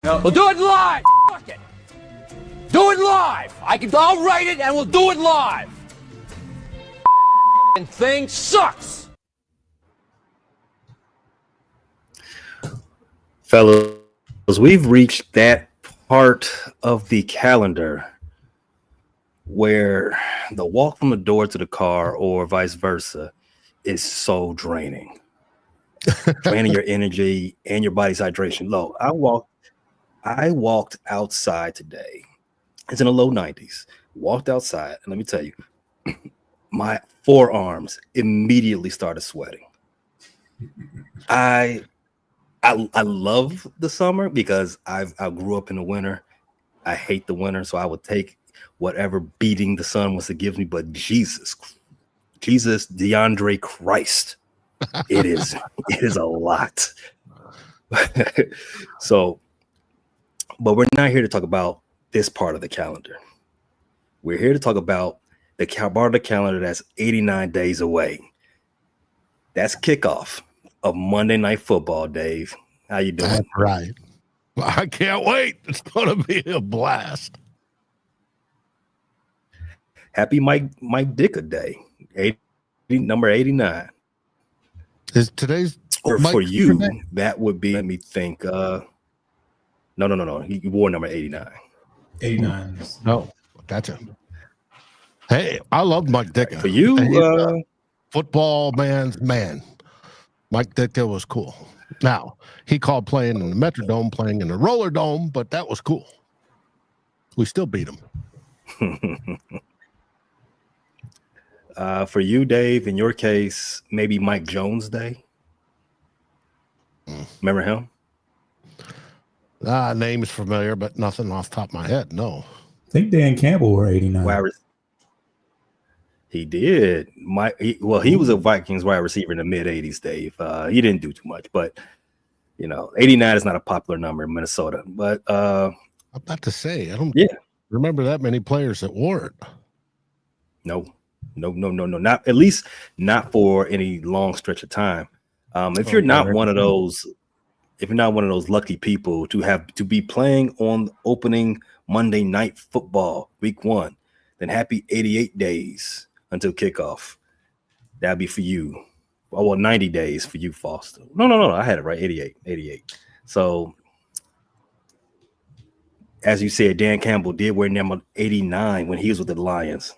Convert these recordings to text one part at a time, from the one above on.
No. We'll do it live. Fuck it. Do it live. I'll write it and we'll do it live. And thing sucks. Fellas, we've reached that part of the calendar where the walk from the door to the car or vice versa is so draining. Draining your energy and your body's hydration low. I walked outside today. It's in the low 90s. Walked outside, and let me tell you, my forearms immediately started sweating. I love the summer because I grew up in the winter. I hate the winter, so I would take whatever beating the sun wants to give me. But Jesus, DeAndre Christ, it is a lot. So, but we're not here to talk about this part of the calendar. We're here to talk about the part of the calendar that's 89 days away. That's kickoff of Monday Night Football, Dave. How you doing? That's right. Well, I can't wait. It's going to be a blast. Happy Mike Dicker Day, number 89. Is today's or for you? Day? That would be. Let me think. No. He wore number 89. 89. No, gotcha. Hey, I love Mike Dicker. For you, football man's man. Mike Ditka was cool. Now, he called playing in the Metrodome, playing in the Roller Dome, but that was cool. We still beat him. For you, Dave, in your case, maybe Mike Jones Day. Remember him? Name is familiar, but nothing off the top of my head. No. I think Dan Campbell were 89. He did. He was a Vikings wide receiver in the mid 80s, Dave. He didn't do too much, but 89 is not a popular number in Minnesota. But I'm about to say, I don't remember that many players that wore it. No. Not at least not for any long stretch of time. If you're not one of those lucky people to be playing on opening Monday Night Football week 1, then happy 88 days until kickoff. That'd be for you. Well, 90 days for you, Foster. No. I had it right. 88. So, as you said, Dan Campbell did wear number 89 when he was with the Lions.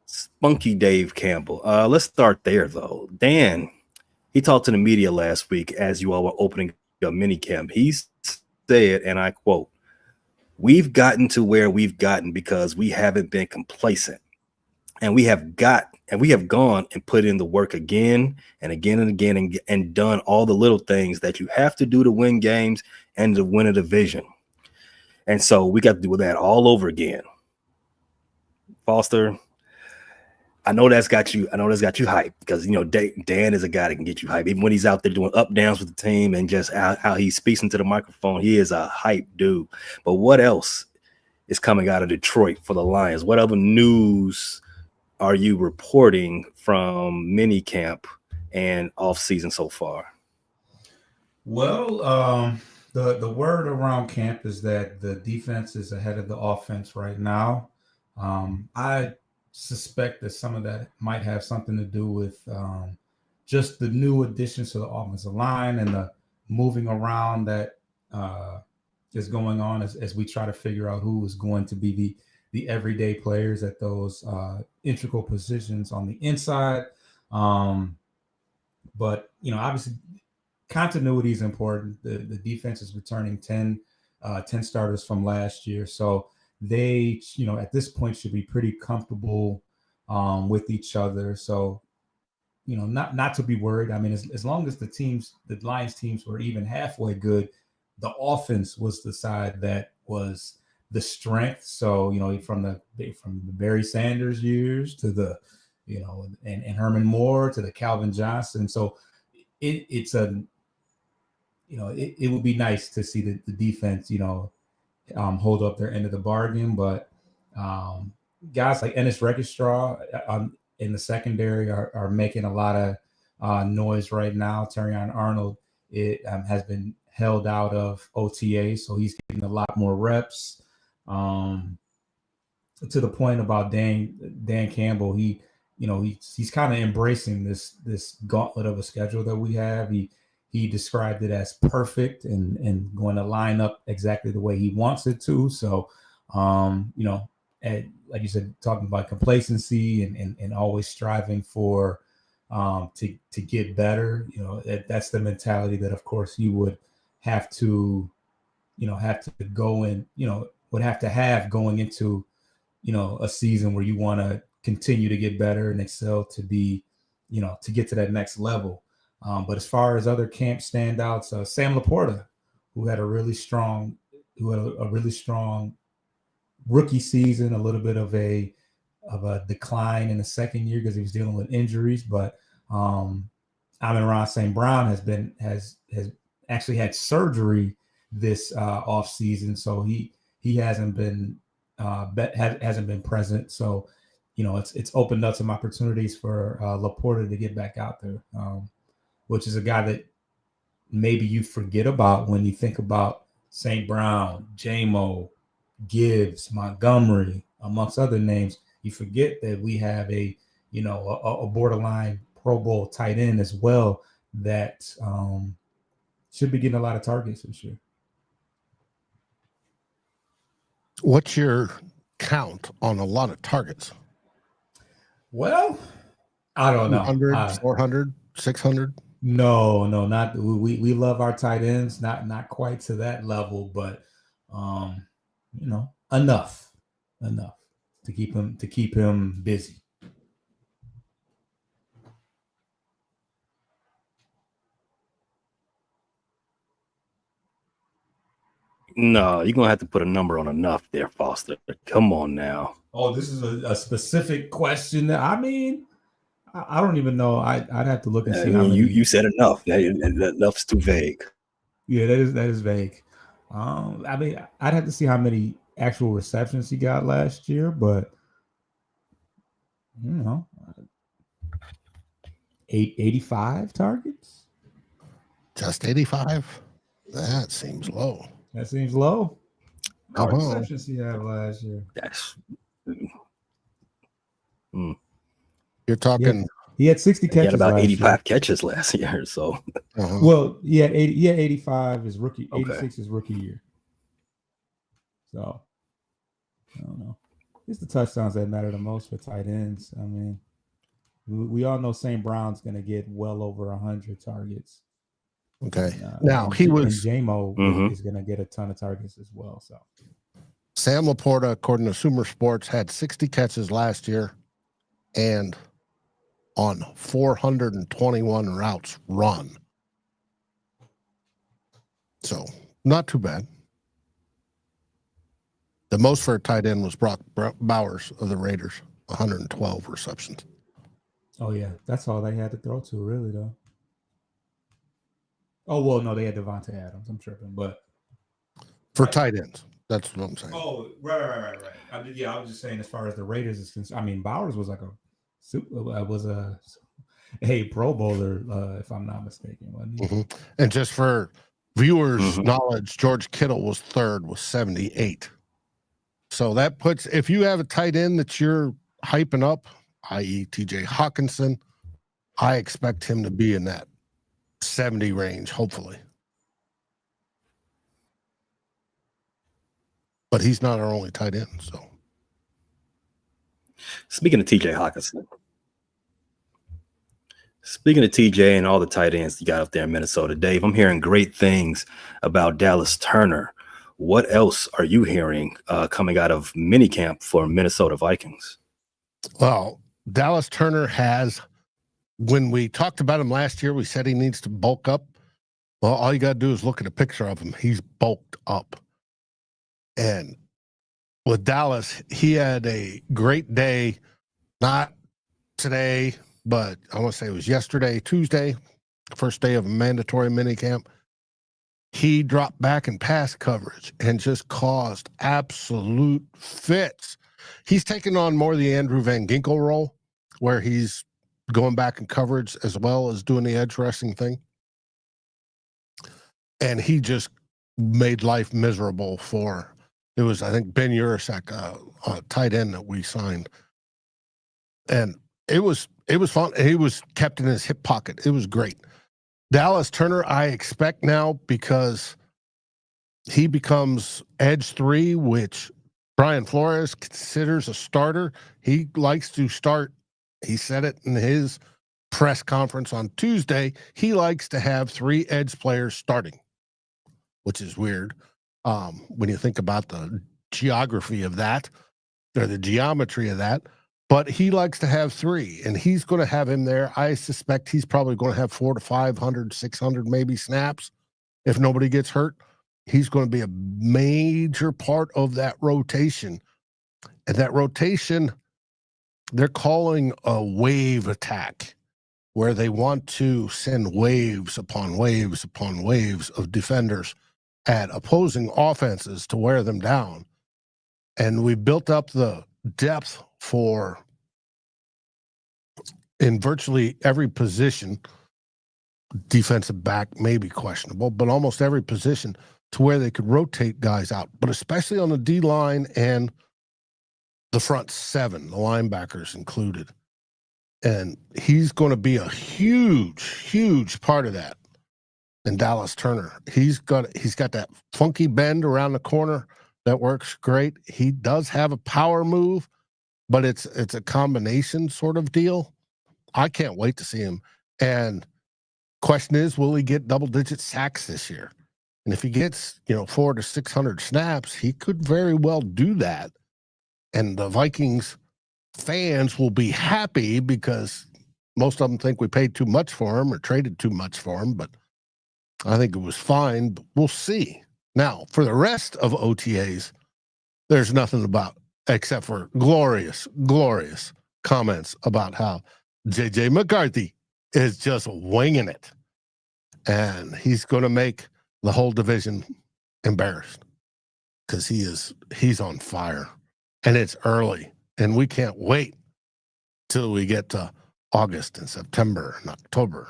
Spunky Dave Campbell. Let's start there, though. Dan, he talked to the media last week as you all were opening a mini camp. He said, and I quote, "We've gotten to where we've gotten because we haven't been complacent. And we have gone and put in the work again and again and again and done all the little things that you have to do to win games and to win a division. And so we got to do that all over again." Foster, I know that's got you hyped because Dan is a guy that can get you hyped. Even when he's out there doing up downs with the team and just how he speaks into the microphone, he is a hype dude. But what else is coming out of Detroit for the Lions? What other news are you reporting from minicamp and off season so far? Well, the word around camp is that the defense is ahead of the offense right now. I suspect that some of that might have something to do with just the new additions to the offensive line and the moving around that is going on as we try to figure out who is going to be the everyday players at those integral positions on the inside. But obviously continuity is important. The defense is returning 10 starters from last year, so they at this point should be pretty comfortable with each other. So not to be worried. I mean, as long as the Lions teams were even halfway good, the offense was the side that was the strength. So from the Barry Sanders years to the and Herman Moore to the Calvin Johnson. So it would be nice to see the defense hold up their end of the bargain, but guys like Ennis Registraw in the secondary are making a lot of noise right now. Terrion Arnold has been held out of OTA, so he's getting a lot more reps. To the point about Dan Campbell, he's kind of embracing this gauntlet of a schedule that we have. He described it as perfect and going to line up exactly the way he wants it to. So, like you said, talking about complacency and always striving for to get better. That's the mentality that, of course, you would have to go in. Would have to have going into a season where you want to continue to get better and excel to be, to get to that next level. But as far as other camp standouts, Sam Laporta, who had a really strong rookie season, a little bit of a decline in the second year because he was dealing with injuries. But Amon-Ra St. Brown has actually had surgery this off season, so he hasn't been hasn't been present. So it's opened up some opportunities for Laporta to get back out there, which is a guy that maybe you forget about when you think about St. Brown, J-Mo, Gibbs, Montgomery, amongst other names. You forget that we have a borderline Pro Bowl tight end as well that should be getting a lot of targets this year. What's your count on a lot of targets? Well, I don't know. 100, 400, 600? No, not we love our tight ends, not quite to that level, but enough to keep him busy. No, you're gonna have to put a number on enough there, Foster. Come on now. Oh, this is a specific question. I mean, I don't even know. I'd have to look and see how many. You said enough. Enough's too vague. Yeah, that is vague. I mean, I'd have to see how many actual receptions he got last year, but 85 targets. Just 85? That seems low. That seems low. How many receptions he had last year? That's. You're talking. He had 60 catches. He had about 85 catches last year. So. Well, he had 80. Yeah, 85 is rookie. 86 okay. is rookie year. So, I don't know. It's the touchdowns that matter the most for tight ends. I mean, we all know St. Brown's going to get well over 100 targets. Okay. Now and J-Mo is going to get a ton of targets as well. So Sam Laporta, according to Sumer Sports, had 60 catches last year and on 421 routes run. So not too bad. The most for a tight end was Brock Bowers of the Raiders, 112 receptions. Oh, yeah. That's all they had to throw to, really, though. Oh, well, no, they had Devontae Adams. I'm tripping, but for tight ends, that's what I'm saying. Oh, right. I was just saying, as far as the Raiders is concerned, I mean, Bowers was like a Pro Bowler, if I'm not mistaken, wasn't he? Mm-hmm. And just for viewers' knowledge, George Kittle was third with 78. So that puts, if you have a tight end that you're hyping up, i.e. TJ Hawkinson, I expect him to be in that 70 range, hopefully. But he's not our only tight end, so. Speaking of TJ Hawkinson, speaking of TJ and all the tight ends you got up there in Minnesota, Dave, I'm hearing great things about Dallas Turner. What else are you hearing coming out of minicamp for Minnesota Vikings? Well, Dallas Turner has, when we talked about him last year, we said he needs to bulk up. Well, all you got to do is look at a picture of him. He's bulked up. And with Dallas, he had a great day, not today, but I want to say it was yesterday, Tuesday, first day of a mandatory minicamp. He dropped back in pass coverage and just caused absolute fits. He's taken on more the Andrew Van Ginkel role, where he's going back in coverage as well as doing the edge rushing thing. and he just made life miserable for. It was, I think, Ben Urasek, a tight end that we signed, and it was fun. He was kept in his hip pocket. It was great. Dallas Turner, I expect now, because he becomes edge 3, which Brian Flores considers a starter. He likes to start. He said it in his press conference on Tuesday. He likes to have 3 edge players starting, which is weird when you think about the geography of that, or the geometry of that. But he likes to have 3, and he's going to have him there. I suspect he's probably going to have 400 to 500, 600 maybe snaps if nobody gets hurt. He's going to be a major part of that rotation. And that rotation, they're calling a wave attack, where they want to send waves upon waves upon waves of defenders at opposing offenses to wear them down. And we built up the depth for, in virtually every position, defensive back may be questionable, but almost every position, to where they could rotate guys out, but especially on the D line and the front 7, the linebackers included. And he's going to be a huge, huge part of that. And Dallas Turner, he's got that funky bend around the corner that works great. He does have a power move, but it's a combination sort of deal. I can't wait to see him. And question is, will he get double-digit sacks this year? And if he gets, 400 to 600 snaps, he could very well do that. And the Vikings fans will be happy, because most of them think we paid too much for him or traded too much for him, but I think it was fine. But we'll see. Now, for the rest of OTAs, there's nothing about, except for glorious, glorious comments about how J.J. McCarthy is just winging it. And he's going to make the whole division embarrassed, because he's on fire, and it's early, and we can't wait till we get to August and September and October.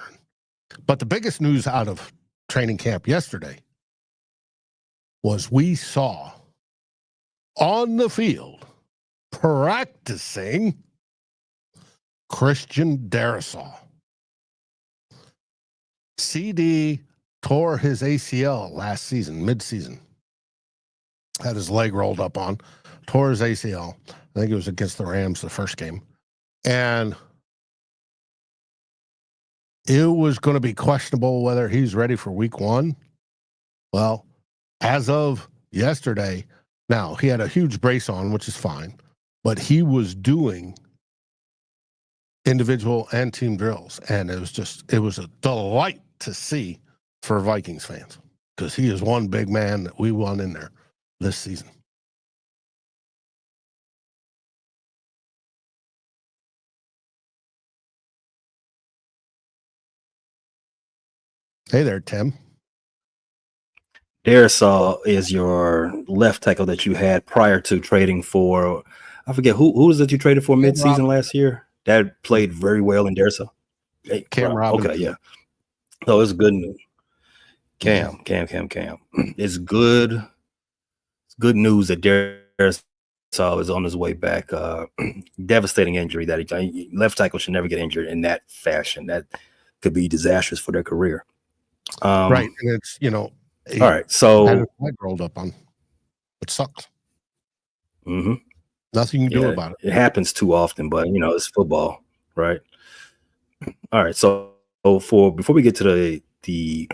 But the biggest news out of training camp yesterday was we saw on the field practicing Christian Darrisaw. CD tore his ACL last season, mid-season. Had his leg rolled up on, tore his ACL. I think it was against the Rams, the first game. And it was going to be questionable whether he's ready for week 1. Well, as of yesterday, now he had a huge brace on, which is fine, but he was doing individual and team drills. And it was a delight to see for Vikings fans, because he is one big man that we won in there this season. Hey there, Tim. Darrisaw is your left tackle that you had prior to trading for, I forget who was it you traded for mid-season last year? That played very well in Darrisaw. Hey, Cam Robinson. Okay, yeah. So it's good news. Cam. It's good. It's good news that Darrisaw is on his way back. Devastating injury that left tackle should never get injured in that fashion. That could be disastrous for their career. Right, and it's all right. So had his leg rolled up on. It sucks. Mm-hmm. Nothing you can do about it. It happens too often, but it's football, right? All right. So before we get to the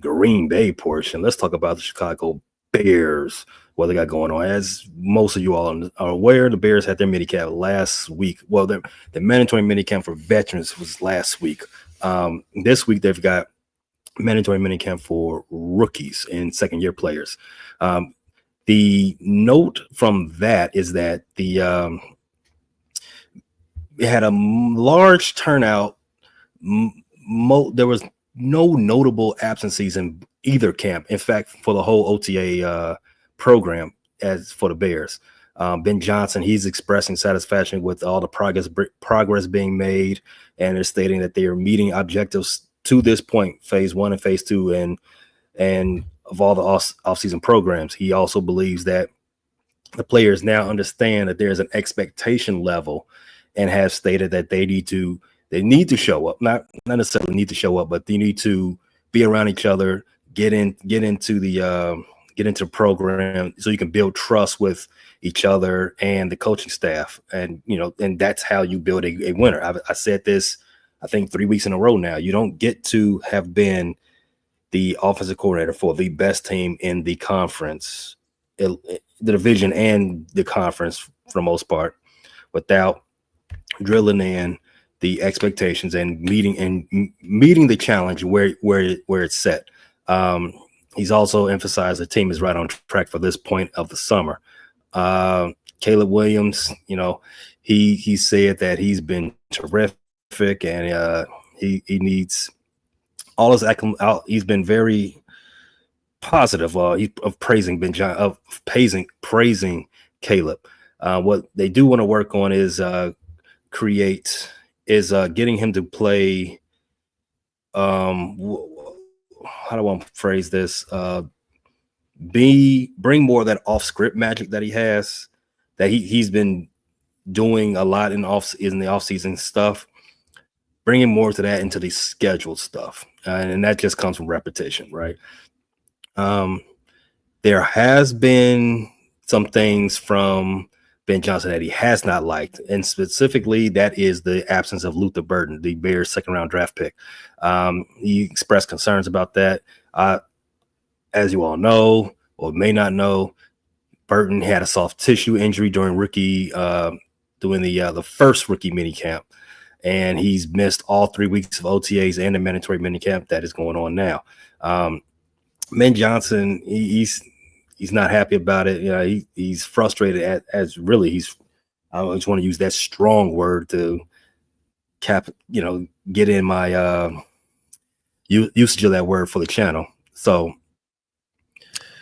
Green Bay portion, let's talk about the Chicago Bears, what they got going on. As most of you all are aware, the Bears had their minicamp last week. Well, the mandatory minicamp for veterans was last week. This week they've got mandatory minicamp for rookies and second-year players. The note from that is that it had a large turnout. There was no notable absences in either camp. In fact, for the whole OTA program, as for the Bears, Ben Johnson, he's expressing satisfaction with all the progress being made, and they're stating that they are meeting objectives to this point, phase 1 and phase 2, and and of all the off-season programs. He also believes that the players now understand that there's an expectation level, and have stated that they need to show up, not necessarily need to show up, but they need to be around each other, get into the program, so you can build trust with each other and the coaching staff. And and that's how you build a winner. I said this, I think 3 weeks in a row now. You don't get to have been the offensive coordinator for the best team in the conference, the division and the conference for the most part, without drilling in the expectations and meeting the challenge where it's set. He's also emphasized the team is right on track for this point of the summer. Caleb Williams, he said that he's been terrific, and he needs all his he's been very positive of praising praising Caleb. What they do want to work on is getting him to play. How do I phrase this? Bring more of that off script magic that he has, that he's been doing a lot in the off season stuff. Bringing more to that into the scheduled stuff, and that just comes from repetition, right? There has been some things from Ben Johnson that he has not liked, and specifically that is the absence of Luther Burden, the Bears' second-round draft pick. He expressed concerns about that. As you all know, or may not know, Burton had a soft tissue injury during the first rookie minicamp, and he's missed all 3 weeks of OTAs and the mandatory minicamp that is going on now. Ben Johnson, he's not happy about it. He's frustrated I just want to use that strong word to get in my usage of that word for the channel. So,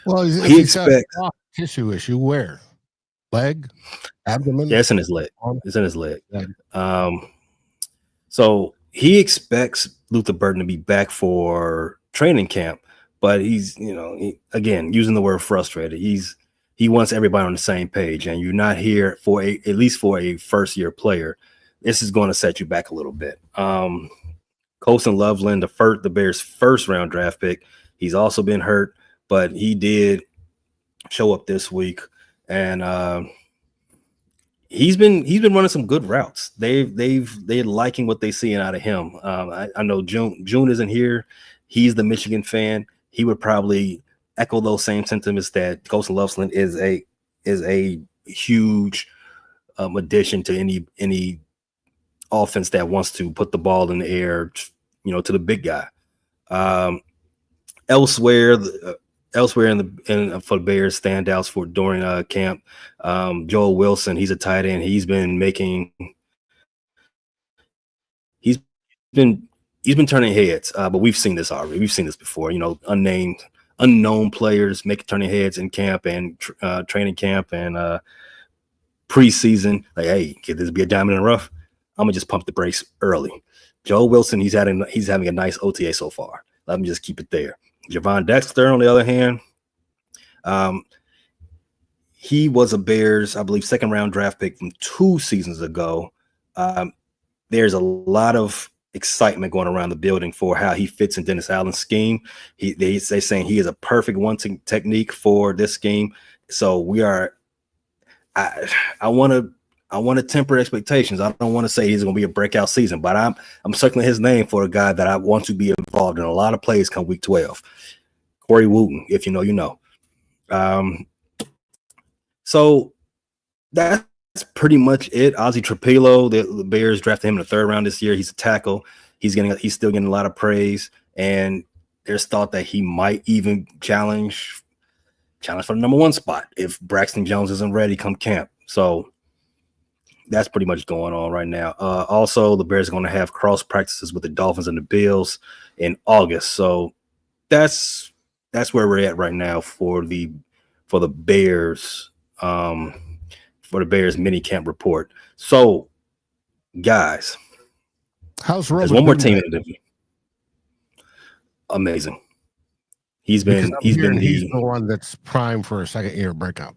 well, he expects soft tissue issue where? Leg, abdomen? Yeah, it's in his leg. It's in his leg. So he expects Luther Burden to be back for training camp, but he's, again, using the word frustrated. He wants everybody on the same page, and you're not here at least for a first year player. This is going to set you back a little bit. Colson Loveland, the Bears' first round draft pick, he's also been hurt, but he did show up this week, and he's been running some good routes. They're liking what they seeing out of him. I know June isn't here. He's the Michigan fan. He would probably echo those same sentiments that Colson Loveland is a huge addition to any offense that wants to put the ball in the air, to the big guy. Elsewhere for the Bears standouts during camp, Joel Wilson, he's a tight end. He's been turning heads, but we've seen this already. We've seen this before. Unknown players turning heads in camp and training camp and preseason. Like, hey, could this be a diamond in the rough? I'm gonna just pump the brakes early. Joel Wilson, he's having a nice OTA so far. Let me just keep it there. Javon Dexter, on the other hand, he was a Bears, I believe, second-round draft pick from 2 seasons ago. There's a lot of excitement going around the building for how he fits in Dennis Allen's scheme. They're saying he is a perfect one technique for this scheme. So I want to temper expectations. I don't want to say he's going to be a breakout season, but I'm circling his name for a guy that I want to be involved in a lot of plays come week 12. Corey Wooten, if you know, you know. So that's pretty much it. Ozzie Trapilo, the Bears drafted him in the 3rd round this year. He's a tackle. He's still getting a lot of praise, and there's thought that he might even challenge for the number 1 spot if Braxton Jones isn't ready come camp. So that's pretty much going on right now. Also, the Bears are going to have cross practices with the Dolphins and the Bills in August. So that's where we're at right now for the Bears mini camp report. So, guys, how's there's one more team in the division. Amazing. He's been he's the one that's prime for a second year breakout.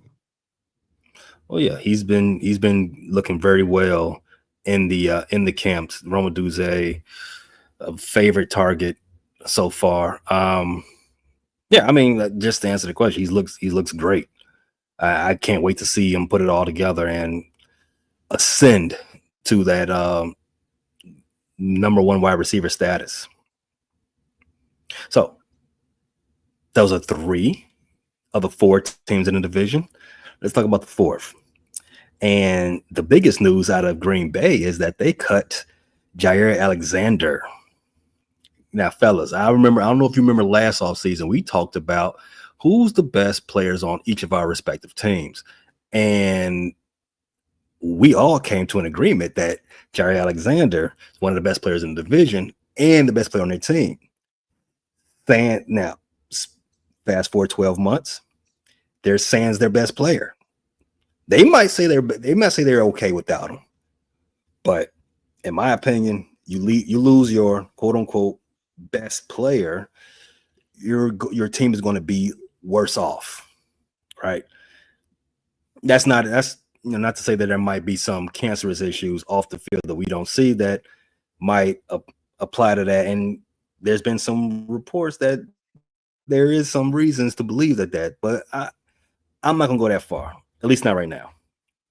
Oh yeah, he's been looking very well in the camps. Roma Duze, a favorite target so far. Yeah, I mean, just to answer the question, he looks great. I can't wait to see him put it all together and ascend to that number one wide receiver status. So those are 3 of the 4 teams in the division. Let's talk about the 4th. And the biggest news out of Green Bay is that they cut Jair Alexander. Now, fellas, I don't know if you remember last offseason, we talked about who's the best players on each of our respective teams. And we all came to an agreement that Jair Alexander is one of the best players in the division and the best player on their team. Now, fast forward 12 months, there's Sands their best player. They might say they're okay without him, but in my opinion, you lose your quote unquote best player, your team is going to be worse off, right? That's not to say that there might be some cancerous issues off the field that we don't see that might apply to that, and there's been some reports that there is some reasons to believe that, but I'm not gonna go that far, at least not right now.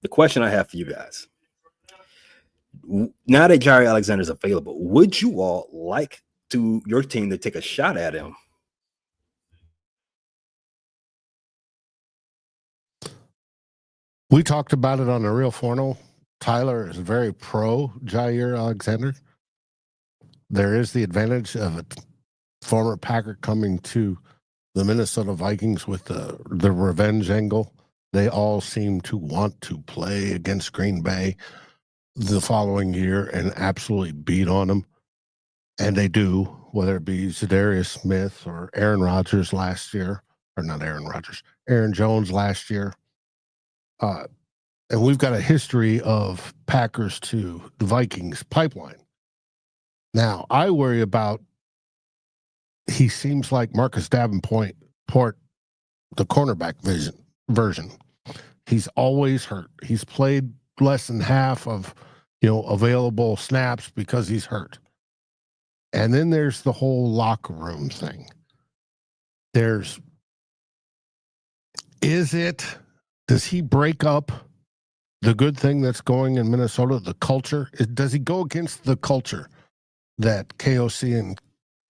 The question I have for you guys, now that Jair Alexander is available, would you all like your team to take a shot at him? We talked about it on the Real Forno. Tyler is very pro Jair Alexander. There is the advantage of a former Packer coming to the Minnesota Vikings with the revenge angle. They all seem to want to play against Green Bay the following year and absolutely beat on them. And they do, whether it be Zadarius Smith or Aaron Rodgers last year, or not Aaron Rodgers, Aaron Jones last year. And we've got a history of Packers to the Vikings pipeline. Now, I worry about, he seems like Marcus Davenport, the cornerback version. He's always hurt. He's played less than half of, available snaps because he's hurt. And then there's the whole locker room thing. Does he break up the good thing that's going in Minnesota, the culture? Does he go against the culture that KOC and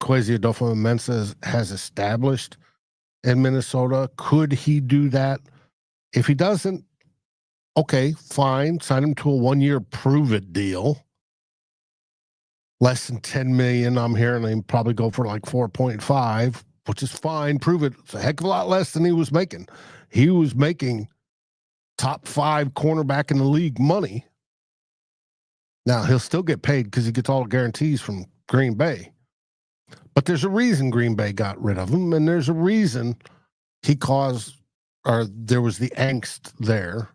Kwesi Adofo-Mensah has established in Minnesota? Could he do that? If he doesn't, okay, fine. Sign him to a 1-year prove-it deal. Less than $10 million. I'm hearing him probably go for like 4.5, which is fine. Prove it. It's a heck of a lot less than he was making. He was making top 5 cornerback in the league money. Now, he'll still get paid because he gets all the guarantees from Green Bay. But there's a reason Green Bay got rid of him, and there's a reason there was the angst there.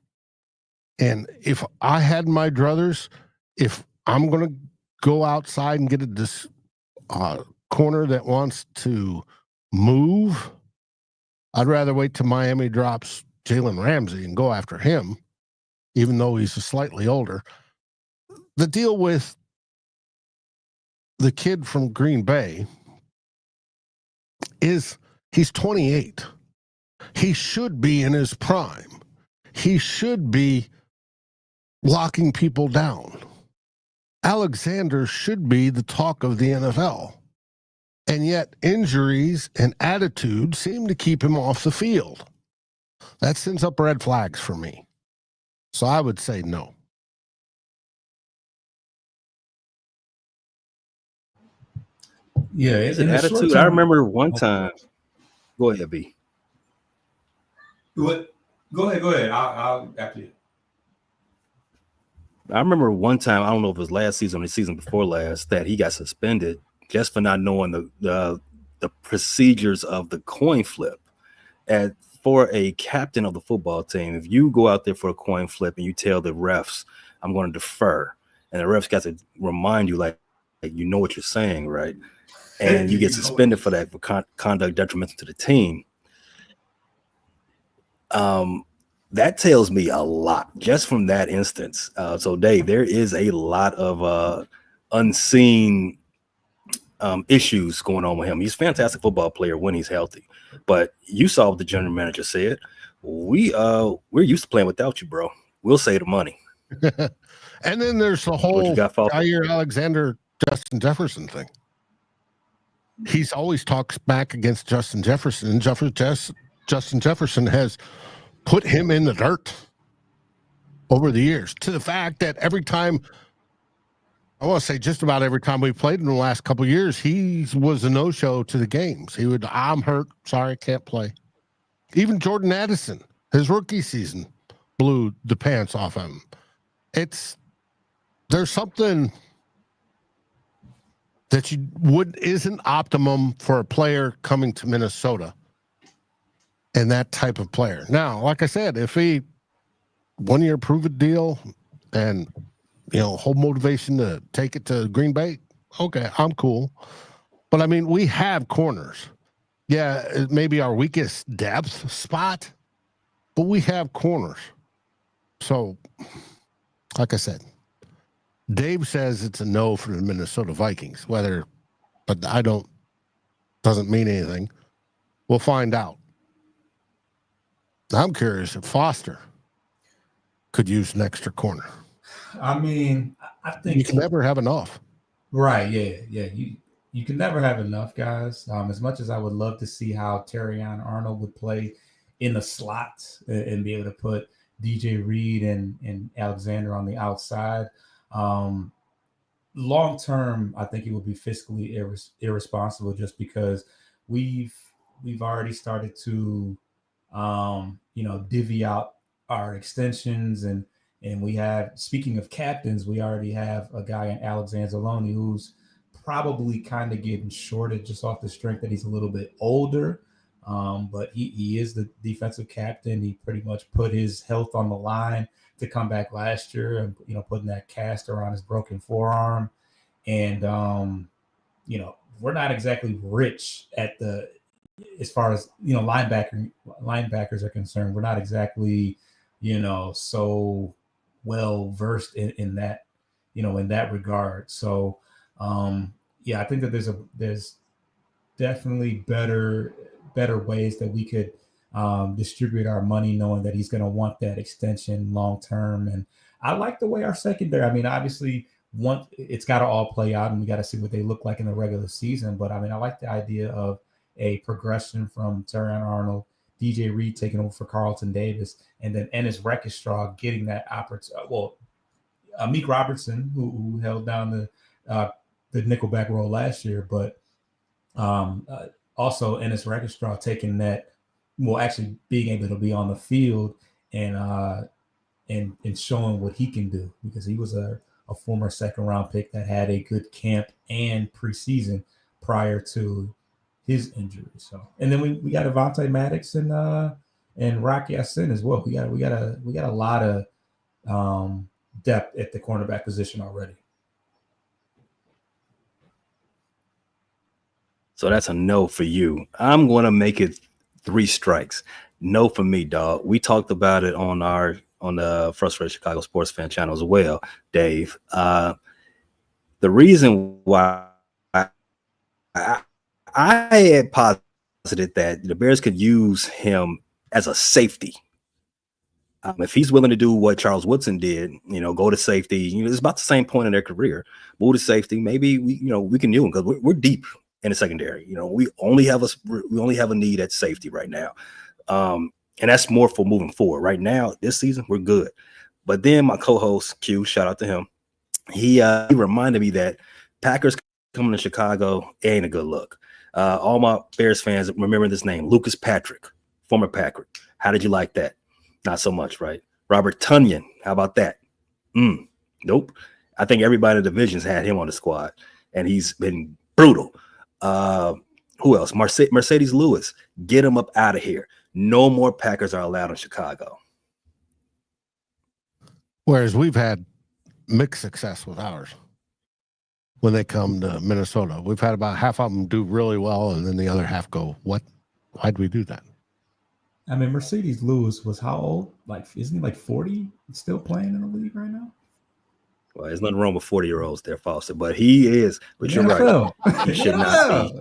And if I had my druthers, if I'm going to go outside and get this corner that wants to move, I'd rather wait till Miami drops Jalen Ramsey and go after him, even though he's slightly older. The deal with the kid from Green Bay is he's 28. He should be in his prime. He should be locking people down. Alexander should be the talk of the NFL. And yet injuries and attitude seem to keep him off the field. That sends up red flags for me. So I would say no. Yeah, it's an attitude. I remember one time. Go ahead, B. What? Go ahead. I'll after you. I remember one time, I don't know if it was last season or the season before last, that he got suspended just for not knowing the procedures of the coin flip. And for a captain of the football team, if you go out there for a coin flip and you tell the refs, I'm going to defer, and the refs got to remind you, like you know what you're saying, right? and you get suspended for that, for conduct detrimental to the team. That tells me a lot just from that instance. So Dave, there is a lot of unseen issues going on with him. He's a fantastic football player when he's healthy, but you saw what the general manager said. We're used to playing without you, bro. We'll save the money. And then there's the whole Jair Alexander, Justin Jefferson thing. He's always talks back against Justin Jefferson, and Justin Jefferson has put him in the dirt over the years, to the fact that every time, I want to say just about every time we played in the last couple of years, he was a no-show to the games. He would, I'm hurt, sorry, I can't play. Even Jordan Addison, his rookie season, blew the pants off him. There's something that isn't optimum for a player coming to Minnesota and that type of player. Now, like I said, if he 1 year prove it deal and whole motivation to take it to Green Bay, okay, I'm cool. But I mean, we have corners. Yeah, it may be our weakest depth spot, but we have corners. So, like I said, Dave says it's a no for the Minnesota Vikings. But doesn't mean anything. We'll find out. I'm curious if Foster could use an extra corner. I mean, I think you can never have enough. Right? Yeah. You can never have enough, guys. As much as I would love to see how Terrion Arnold would play in the slot and be able to put DJ Reed and Alexander on the outside. Long term, I think it would be fiscally irresponsible, just because we've already started to divvy out our extensions, and we have, speaking of captains, we already have a guy in Alex Anzalone who's probably kind of getting shorted just off the strength that he's a little bit older. But he is the defensive captain. He pretty much put his health on the line to come back last year, and putting that cast around his broken forearm. And we're not exactly rich as far as linebackers are concerned. We're not exactly so well versed in that in that regard. So I think that there's definitely better ways that we could distribute our money, knowing that he's going to want that extension long term. And I like the way our secondary, I mean, obviously it's got to all play out, and we got to see what they look like in the regular season. But I mean, I like the idea of a progression from Terrion Arnold, DJ Reed taking over for Carlton Davis, and then Ennis Rekestraw getting that opportunity. Well, Meek Robertson, who held down the nickelback role last year, but also Ennis Rekestraw taking that, actually being able to be on the field and showing what he can do, because he was a former second-round pick that had a good camp and preseason prior to his injury. So, and then we got Avonte Maddox and Rocky Ya-Sin as well. We got a lot of depth at the cornerback position already. So that's a no for you. I'm going to make it 3 strikes. No for me, dog. We talked about it on the Frustrated Chicago Sports Fan channel as well, Dave. The reason why I had posited that the Bears could use him as a safety. If he's willing to do what Charles Woodson did, go to safety, it's about the same point in their career. Move to safety, maybe we can use him, because we're deep in the secondary. We only have a need at safety right now. And that's more for moving forward. Right now, this season, we're good. But then my co-host, Q, shout out to him, he reminded me that Packers coming to Chicago ain't a good look. All my Bears fans remember this name, Lucas Patrick, former Packer. How did you like that? Not so much, right? Robert Tonyan, how about that? Nope. I think everybody in the divisions had him on the squad, and he's been brutal. Who else? Mercedes Lewis, get him up out of here. No more Packers are allowed in Chicago. Whereas we've had mixed success with ours. when they come to Minnesota. We've had about half of them do really well, and then the other half go, what? Why'd we do that? I mean, Mercedes Lewis was how old? Like, isn't he like 40? Still playing in the league right now? Well, there's nothing wrong with 40-year-olds there, Foster, but he is. But you're right. He should not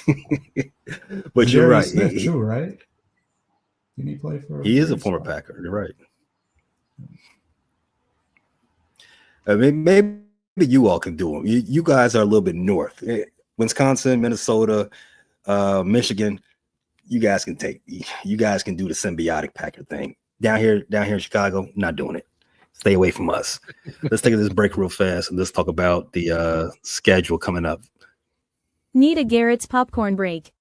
be. But you're right. Smith too, right? Didn't he play for? He is a former Packer. You're right. I mean, maybe you all can do them. You guys are a little bit north. Wisconsin, Minnesota, Michigan. You guys can do the symbiotic Packer thing. Down here in Chicago, not doing it. Stay away from us. Let's take this break real fast and let's talk about the schedule coming up. Need a Garrett's popcorn break.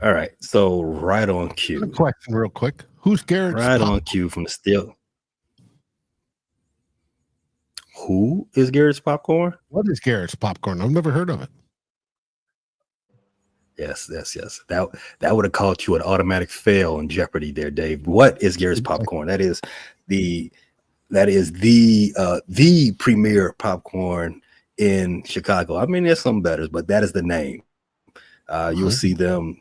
All right, so right on cue. Question real quick. Who's Garrett's popcorn? On cue from the Steel. Who is Garrett's popcorn? What is Garrett's popcorn? I've never heard of it. Yes. That would have caught you an automatic fail in Jeopardy there, Dave. What is Garrett's popcorn? That is the premier popcorn in Chicago. I mean, there's some better, but that is the name. You'll see them,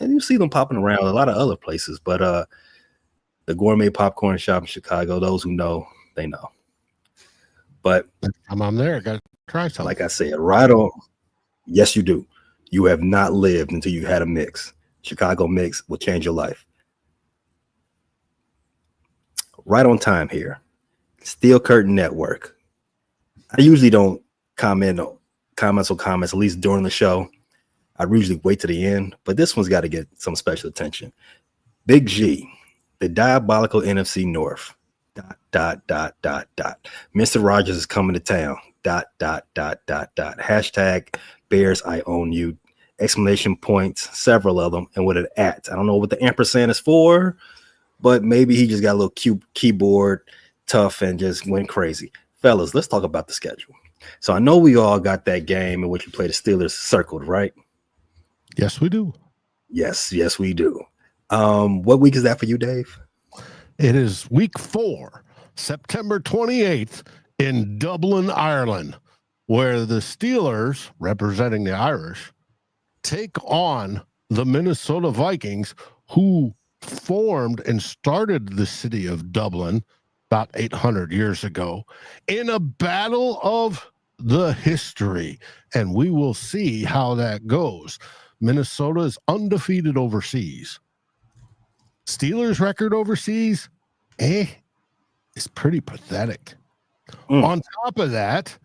and you see them popping around a lot of other places. But the gourmet popcorn shop in Chicago, those who know, they know. But I'm there. I got to try something. Like I said, right on. Yes, you do. You have not lived until you had a mix. Chicago mix will change your life. Right on time here. Steel Curtain Network. I usually don't comments on comments, at least during the show. I usually wait to the end, but this one's got to get some special attention. Big G, the diabolical NFC North. ... Mr. Rogers is coming to town. ... Hashtag Bears I own you. Exclamation points, several of them, and with an @ I don't know what the ampersand is for, but maybe he just got a little cute keyboard tough and just went crazy. Fellas, let's talk about the schedule. So I know we all got that game in which we play the Steelers circled, right? Yes, we do. Yes, we do. What week is that for you, Dave? It is week 4, September 28th in Dublin, Ireland, where the Steelers, representing the Irish, take on the Minnesota Vikings, who formed and started the city of Dublin about 800 years ago in a battle of the history. And we will see how that goes. Minnesota is undefeated overseas. Steelers record overseas, is pretty pathetic. On top of that,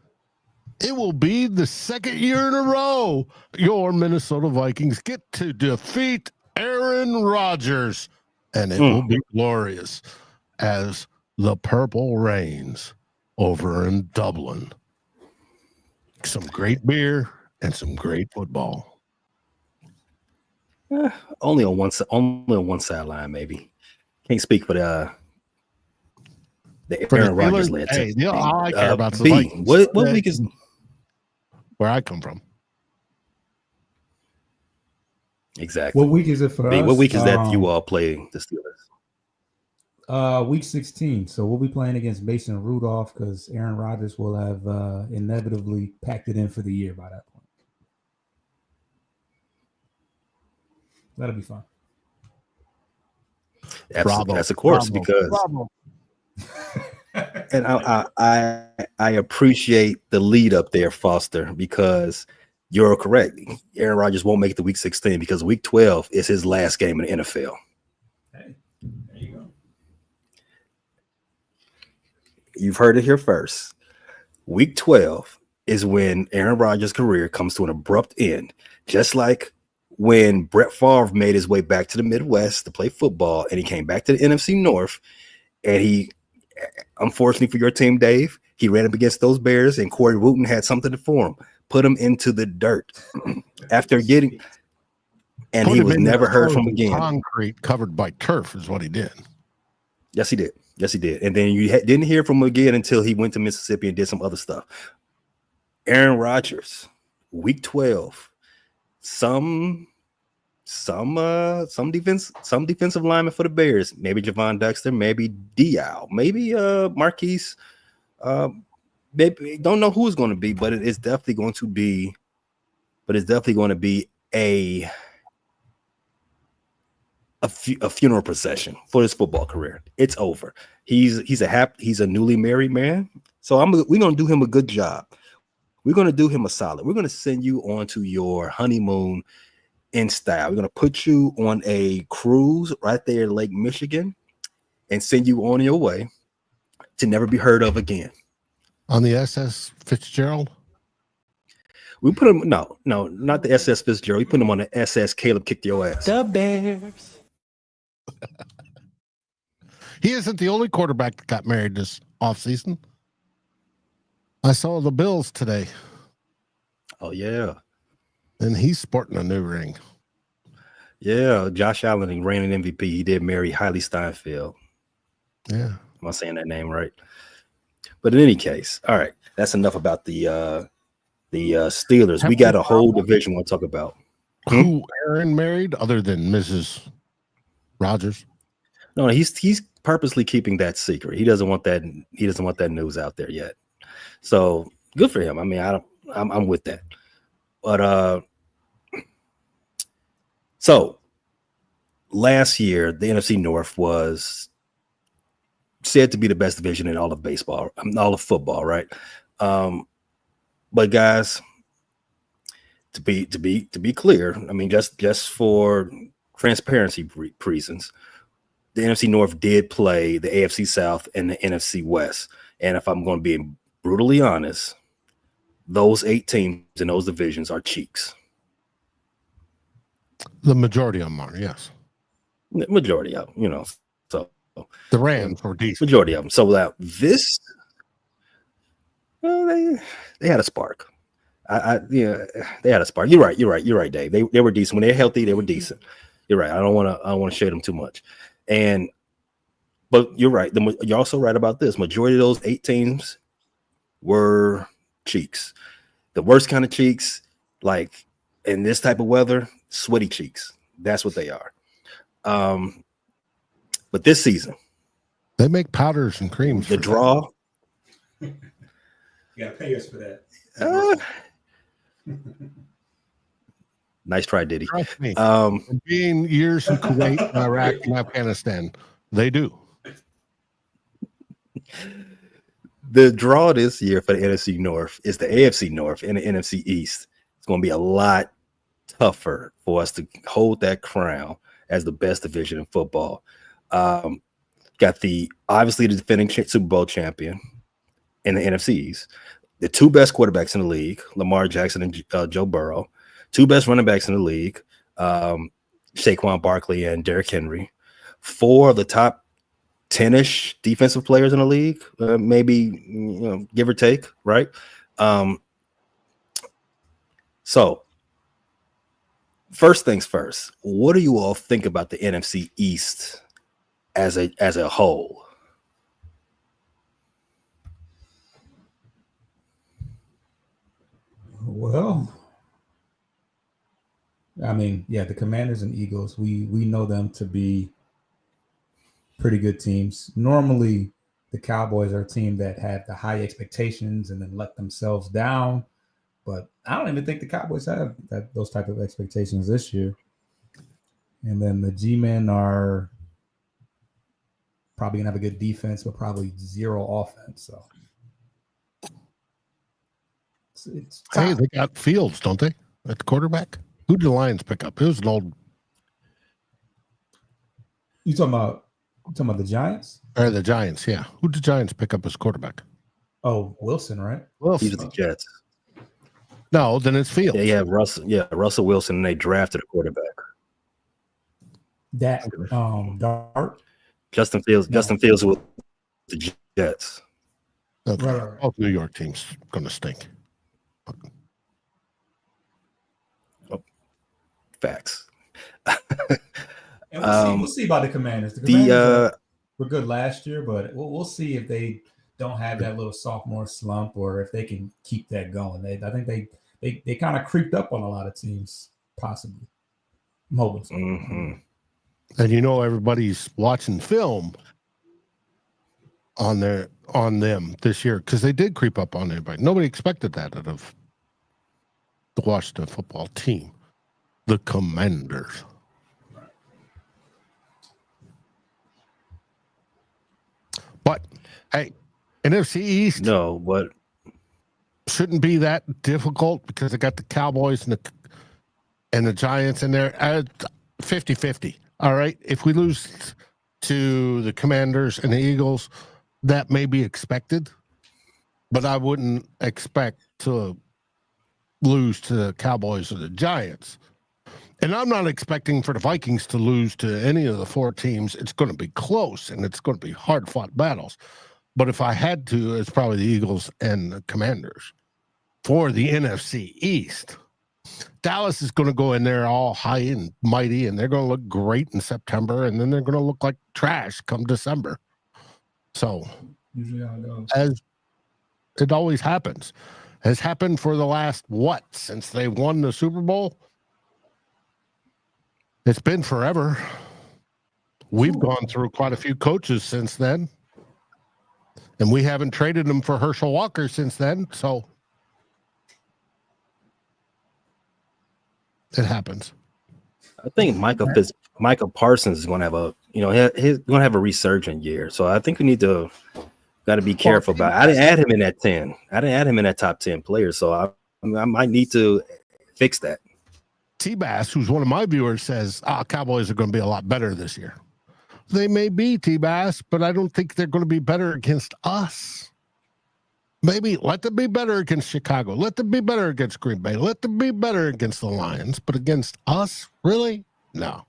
it will be the second year in a row your Minnesota Vikings get to defeat Aaron Rodgers, and it will be glorious as the purple reigns over in Dublin. Some great beer and some great football. Only on one sideline, maybe. Can't speak for the Aaron Rodgers led team. All I care about the Vikings. What week is where I come from? Exactly. What week is it for us? What week is that you all play the Steelers? Week 16. So we'll be playing against Mason Rudolph because Aaron Rodgers will have inevitably packed it in for the year by that point. That'll be fun. That's of course, because and I appreciate the lead up there, Foster, because you're correct. Aaron Rodgers won't make it to week 16 because week 12 is his last game in the NFL. Hey, there you go. You've heard it here first. Week 12 is when Aaron Rodgers' career comes to an abrupt end, just like when Brett Favre made his way back to the Midwest to play football, and he came back to the NFC North, and he, unfortunately for your team, Dave, he ran up against those Bears, and Corey Wooten had something for him, put him into the dirt after getting, and he was never heard from again. Concrete covered by turf is what he did. Yes, he did. And then you didn't hear from him again until he went to Mississippi and did some other stuff. Aaron Rodgers, week 12. Some some defensive lineman for the Bears. Maybe Javon Dexter, maybe Dial, maybe Marquise. Maybe don't know who it's going to be, but it's definitely going to be. But it's definitely going to be a funeral procession for his football career. It's over. He's a newly married man. So we're going to do him a good job. We're going to do him a solid. We're going to send you on to your honeymoon in style. We're going to put you on a cruise right there in Lake Michigan and send you on your way to never be heard of again. On the SS Fitzgerald? We put him, no, not the SS Fitzgerald. We put him on the SS Caleb Kicked Your Ass. The Bears. He isn't the only quarterback that got married this offseason. I saw the Bills today. Oh, yeah. And he's sporting a new ring. Yeah, Josh Allen, he ran an MVP. He did marry Hailey Steinfeld. Yeah. Am I saying that name right? But in any case, all right, that's enough about the Steelers. We got a whole division we want to talk about. Who Aaron married other than Mrs. Rogers? No, he's purposely keeping that secret. He doesn't want that news out there yet. So good for him. I mean, I'm with that. But so last year the NFC North was said to be the best division in all of baseball, all of football, right? But guys, to be clear, I mean, just for transparency reasons, the NFC North did play the AFC South and the NFC West. And if I'm going to be brutally honest, those 8 teams in those divisions are cheeks. The majority of them are, yes. The majority of them, so the Rams were decent. Majority of them. So that they had a spark. They had a spark. You're right, Dave. They were decent. When they're healthy, they were decent. You're right. I don't want to shade them too much. But you're right. You're also right about this. Majority of those 8 teams were cheeks. The worst kind of cheeks, like in this type of weather, sweaty cheeks. That's what they are. But this season, they make powders and creams. The draw. You gotta pay us for that. Nice try, Diddy. Trust me. Being years in Kuwait, Iraq, and Afghanistan, they do. The draw this year for the NFC North is the AFC North and the NFC East. It's going to be a lot tougher for us to hold that crown as the best division in football. Got obviously the defending Super Bowl champion in the NFC East, the 2 best quarterbacks in the league, Lamar Jackson and Joe Burrow, 2 best running backs in the league, Saquon Barkley and Derrick Henry, 4 of the top 10-ish defensive players in the league, maybe give or take, right? So first things first, what do you all think about the NFC East as a whole? Well, I mean, yeah, the Commanders and Eagles, we know them to be pretty good teams. Normally, the Cowboys are a team that had the high expectations and then let themselves down. But I don't even think the Cowboys have those type of expectations this year. And then the G-Men are probably going to have a good defense, but probably 0 offense. So it's hey, they got Fields, don't they? At the quarterback? Who did the Lions pick up? It was an old. You talking about the Giants? Or the Giants, yeah. Who did the Giants pick up as quarterback? Oh, Wilson, right? He's with the Jets. No, then it's Fields. Yeah, Russell Wilson, and they drafted a quarterback. That Dart. Justin Fields with the Jets. Okay. Right. Both New York teams going to stink. Facts. And we'll see about the Commanders. The Commanders were good last year, but we'll see if they don't have that little sophomore slump or if they can keep that going. I think they kind of creeped up on a lot of teams, possibly. I'm hoping so. And everybody's watching film on them this year because they did creep up on everybody. Nobody expected that out of the Washington football team, the Commanders. But hey, NFC East. No, but shouldn't be that difficult because they got the Cowboys and the Giants in there at 50-50. All right. If we lose to the Commanders and the Eagles, that may be expected, but I wouldn't expect to lose to the Cowboys or the Giants. And I'm not expecting for the Vikings to lose to any of the four teams. It's going to be close and it's going to be hard-fought battles. But if I had to, it's probably the Eagles and the Commanders. For the NFC East, Dallas is going to go in there all high and mighty, and they're going to look great in September, and then they're going to look like trash come December. So, as it always happens, has happened for the last, since they won the Super Bowl? It's been forever. We've gone through quite a few coaches since then, and we haven't traded them for Herschel Walker since then, so it happens. I think Michael Parsons is going to have he's going to have a resurgent year. So I think we got to be careful about it. I didn't add him in that 10. I didn't add him in that top 10 players. So I might need to fix that. T-Bass, who's one of my viewers, says, Cowboys are going to be a lot better this year. They may be, T-Bass, but I don't think they're going to be better against us. Maybe let them be better against Chicago. Let them be better against Green Bay. Let them be better against the Lions. But against us, really? No.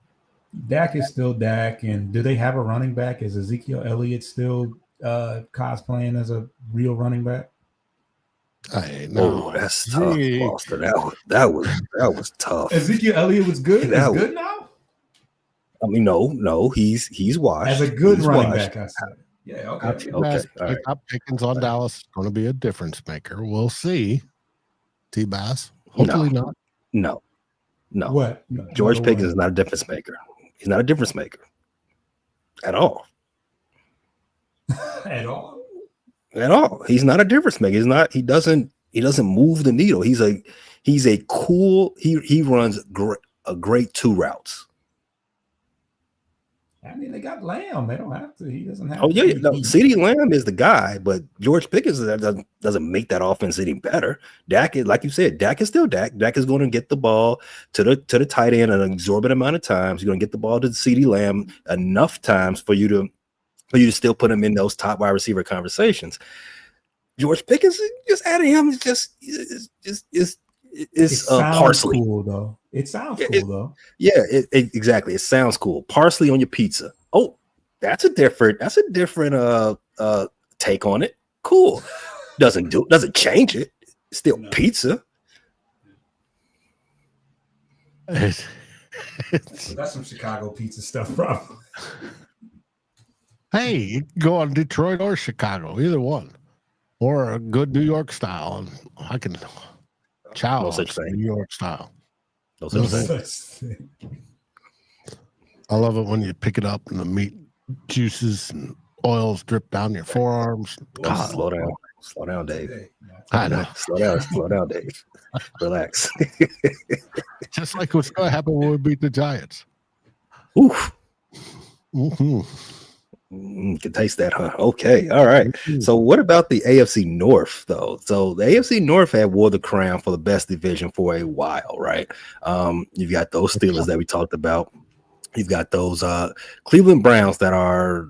Dak is still Dak. And do they have a running back? Is Ezekiel Elliott still cosplaying as a real running back? No, that's tough, Foster. That was tough. Ezekiel Elliott was good. He's good now. I mean, no, he's washed as a good running back. I said, yeah, okay. Right. Up Pickens on Dallas is going to be a difference maker. We'll see. T-Bass, hopefully not. No. What? No, George Pickens is not a difference maker. He's not a difference maker at all. At all. At all. He's not a difference maker. He's not. He doesn't move the needle. He's a cool. He runs a great two routes. I mean, they got Lamb. They don't have to. He doesn't have. Oh yeah, no. CeeDee Lamb is the guy, but George Pickens doesn't make that offense any better. Dak is, like you said, Dak is still Dak. Dak is going to get the ball to the tight end an exorbitant amount of times. You're going to get the ball to CeeDee Lamb enough times for you to still put him in those top wide receiver conversations. George Pickens, just adding him is parsley. Cool though. It sounds cool though. Yeah, exactly. It sounds cool. Parsley on your pizza. Oh, that's a different take on it. Cool. Doesn't change it. It's still pizza. That's some Chicago pizza stuff, probably. Hey, you can go on Detroit or Chicago, either one, or a good New York style. And I can chow no on such thing. New York style. No such thing. I love it when you pick it up and the meat juices and oils drip down your forearms. God, slow down, Dave. I know. Slow down, Dave. Relax. Just like what's going to happen when we beat the Giants. Oof. Mm-hmm. You can taste that, huh? Okay, all right. So what about the AFC North, though? So the AFC North had wore the crown for the best division for a while, right? You've got those Steelers that we talked about. You've got those Cleveland Browns that are,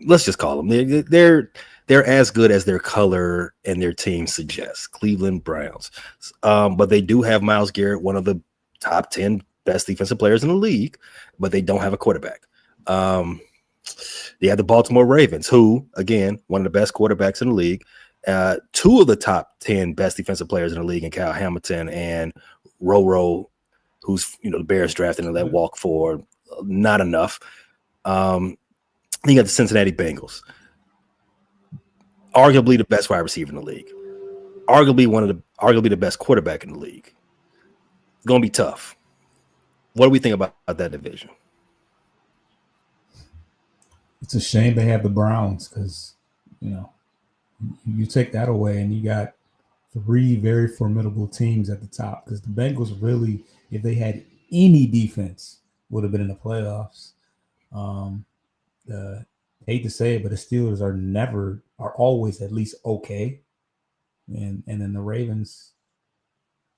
let's just call them, they're as good as their color and their team suggests. Cleveland Browns, but they do have Myles Garrett, one of the top 10 best defensive players in the league, but they don't have a quarterback. They have the Baltimore Ravens, who, again, one of the best quarterbacks in the league. Two of the top 10 best defensive players in the league, in Kyle Hamilton and Roro, who's the Bears drafted and let walk for not enough. You got the Cincinnati Bengals, arguably the best wide receiver in the league, arguably the best quarterback in the league. It's gonna be tough. What do we think about that division? It's a shame they have the Browns because, you take that away and you got 3 very formidable teams at the top because the Bengals really, if they had any defense, would have been in the playoffs. Hate to say it, but the Steelers are always at least okay. And then the Ravens,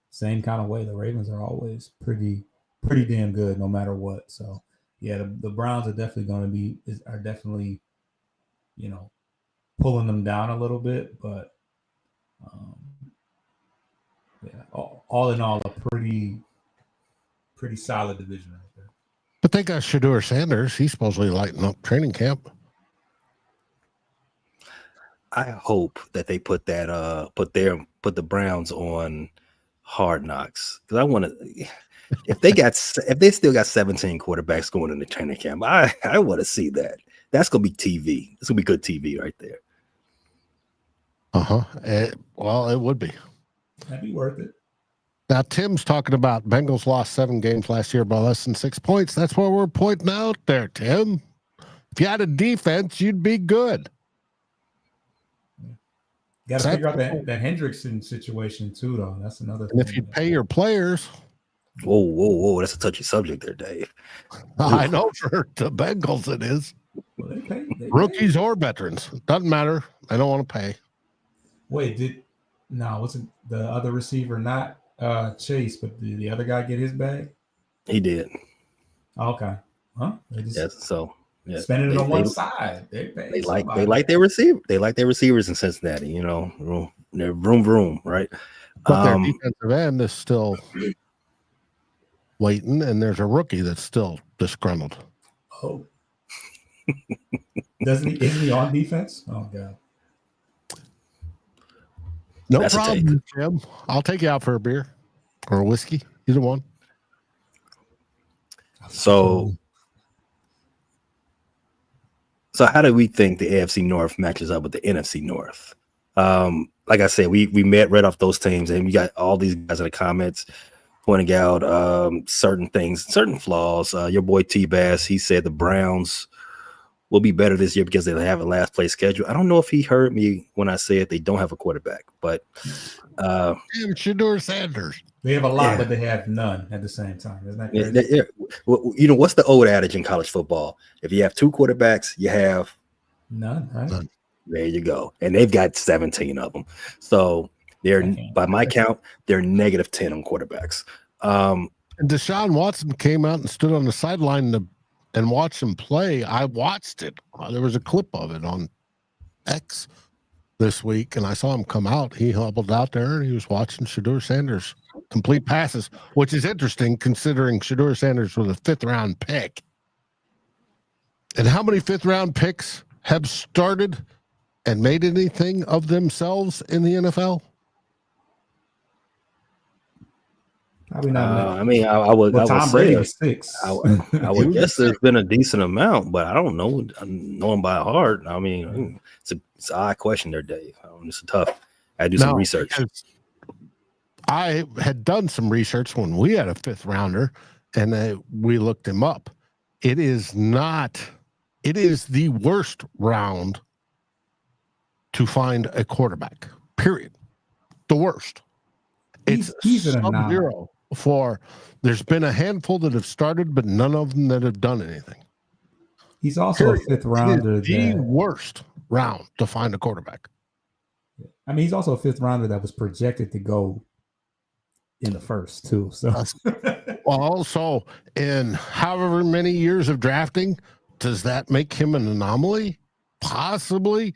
same kind of way. The Ravens are always pretty damn good no matter what. So yeah, the Browns are definitely pulling them down a little bit, but all in all, a pretty solid division right there. But they got Shedeur Sanders. He's supposedly lighting up training camp. I hope that they put the Browns on Hard Knocks because I want to. If they still got 17 quarterbacks going into training camp, I want to see that. That's gonna be TV. It's gonna be good TV right there. Well, it would be. That'd be worth it. Now, Tim's talking about Bengals lost 7 games last year by less than 6 points. That's what we're pointing out there, Tim. If you had a defense, you'd be good. You got to figure out that Hendrickson situation too, though. That's another thing. And if you pay your players. Whoa. That's a touchy subject there, Dave. I know for the Bengals it is. Well, they pay. Rookies or veterans. Doesn't matter. They don't want to pay. Wait, wasn't the other receiver not Chase, but did the other guy get his bag? He did. Oh, okay. Huh? Spending it on one side. They like their receiver. They like their receivers in Cincinnati. They're vroom, right? But their defensive end is still waiting, and there's a rookie that's still disgruntled. Oh, isn't he on defense? Oh God. No That's problem, Jim. I'll take you out for a beer or a whiskey, either one. So how do we think the AFC North matches up with the NFC North? Like I said, we met right off those teams, and we got all these guys in the comments pointing out certain things, certain flaws. Your boy T-Bass, he said the Browns will be better this year because they have a last place schedule. I don't know if he heard me when I said they don't have a quarterback, but Shedeur Sanders. They have a lot, but they have none at the same time. Isn't that crazy? Yeah. Well, what's the old adage in college football? If you have 2 quarterbacks, you have none, right? None. There you go. And they've got 17 of them. So they're, by my count, they're negative 10 on quarterbacks. And Deshaun Watson came out and stood on the sideline and watched him play. I watched it. There was a clip of it on X this week, and I saw him come out. He hobbled out there, and he was watching Shedeur Sanders complete passes, which is interesting considering Shedeur Sanders was a 5th-round pick. And how many 5th-round picks have started and made anything of themselves in the NFL? Probably not. I would say 6. I would guess there's been a decent amount, but I don't know. I know him by heart. It's an odd question there, Dave. It's tough. I do some research. I had done some research when we had a 5th rounder, and we looked him up. It is the worst round to find a quarterback. Period. The worst. It's sub-zero. There's been a handful that have started, but none of them that have done anything. He's also a 5th rounder. The worst round to find a quarterback. He's also a 5th rounder that was projected to go in the first too. So also in however many years of drafting, does that make him an anomaly? Possibly,